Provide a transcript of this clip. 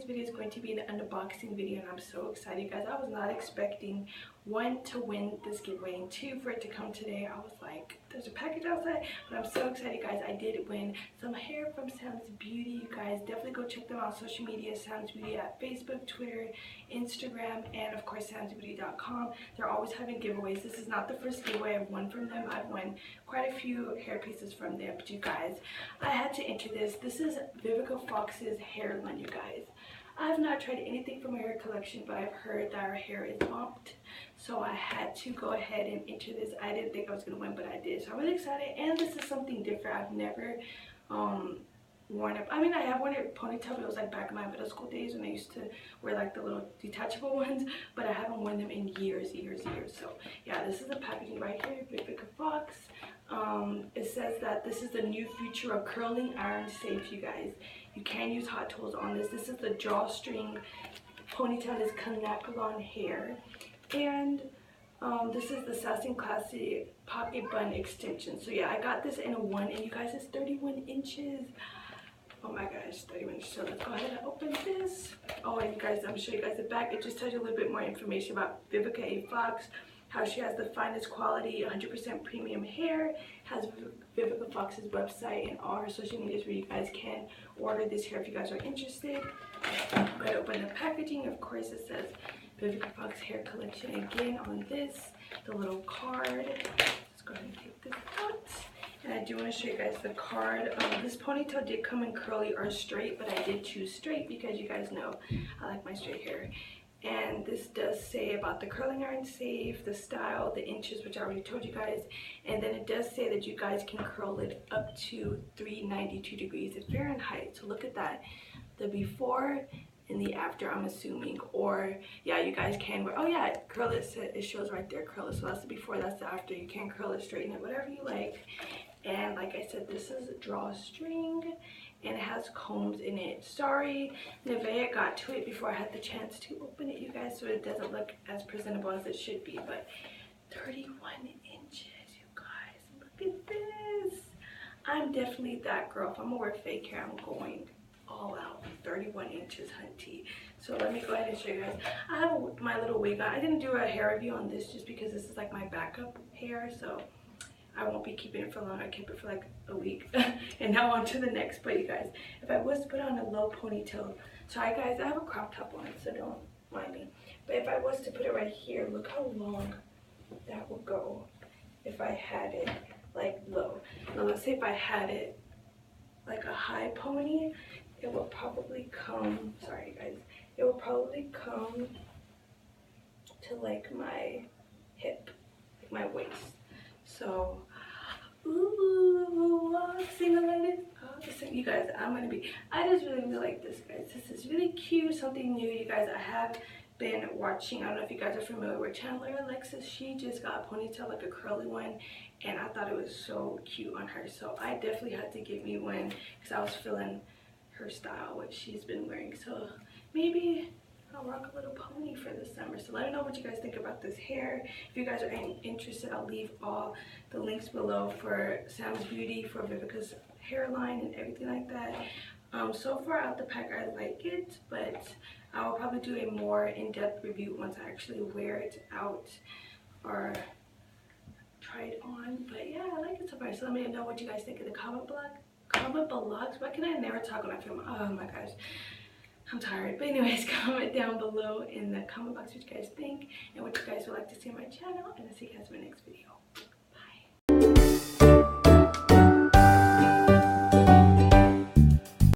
video is going to be an unboxing video, and I'm so excited, guys. I was not expecting, one, to win this giveaway, and two, for it to come today. I was like, there's a package outside, but I'm so excited, guys. I did win some hair from Sam's Beauty. You guys definitely go check them out on social media. Sam's Beauty at Facebook, Twitter, Instagram, and of course samsbeauty.com. They're always having giveaways. This is not the first giveaway I've won from them. I've won quite a few hair pieces from them, but you guys, I had to enter this. This is Vivica Fox's hairline, you guys. I have not tried anything from her hair collection, but I've heard that her hair is bonked, so I had to go ahead and enter this. I didn't think I was gonna win, but I did, so I'm really excited. And this is something different. I've never worn it. I mean, I have worn it ponytail, but it was like back in my middle school days when I used to wear like the little detachable ones, but I haven't worn them in years. So yeah, this is the packaging right here. Vivica Fox. It says that this is the new future of curling iron safe, you guys. You can use hot tools on this. This is the drawstring ponytail. Is Kanakalan hair, and this is the Sassy Classy pocket bun extension. So yeah, I got this in a 1, and you guys, it's 31 inches. Oh my gosh, 31 inches. So let's go ahead and open this. Oh, and you guys, I'm gonna show you guys the back. It just tells you a little bit more information about Vivica A. Fox, how she has the finest quality, 100% premium hair, has Vivica Fox's website and all her social medias where you guys can order this hair if you guys are interested. Go ahead and open the packaging. Of course, it says Vivica Fox hair collection again on this, the little card. Let's go ahead and take this out. And I do want to show you guys the card. This ponytail did come in curly or straight, but I did choose straight because you guys know I like my straight hair. And this does say about the curling iron safe, the style, the inches, which I already told you guys. And then it does say that you guys can curl it up to 392 degrees Fahrenheit. So look at that. The before and the after, I'm assuming. Or yeah, you guys can wear, oh yeah, curl it. It shows right there, curl it. So that's the before, that's the after. You can curl it, straighten it, whatever you like. And like I said, this is a drawstring, and it has combs in it. Sorry, Nevaeh got to it before I had the chance to open it, you guys, so it doesn't look as presentable as it should be. But 31 inches, you guys, look at this. I'm definitely that girl. If I'm gonna wear fake hair, I'm going all out. 31 inches, hunty. So let me go ahead and show you guys. I have my little wig on. I didn't do a hair review on this just because this is like my backup hair, so I won't be keeping it for long. I kept it for like a week. And now on to the next. But you guys, if I was to put on a low ponytail, sorry guys, I have a crop top on, so don't mind me. But if I was to put it right here, look how long that would go if I had it like low. Now let's say if I had it like a high pony, it will probably come, sorry guys, it will probably come to like my hip, like my waist. So, ooh, single ladies. You guys, I just really like this, guys. This is really cute, something new, you guys. I have been watching, I don't know if you guys are familiar with Chandler Alexis. She just got a ponytail, like a curly one, and I thought it was so cute on her. So I definitely had to give me one because I was feeling her style, what she's been wearing. So maybe I'll rock a little pony for the summer. So let me know what you guys think about this hair. If you guys are interested, I'll leave all the links below for Sam's Beauty, for Vivica's hairline and everything like that. So far out the pack, I like it, but I will probably do a more in-depth review once I actually wear it out or try it on. But yeah, I like it so far. So let me know what you guys think in the comment blogs. Why can I never talk when I film? Oh my gosh, I'm tired. But anyways, comment down below in the comment box what you guys think and what you guys would like to see on my channel, and I'll see you guys in my next video.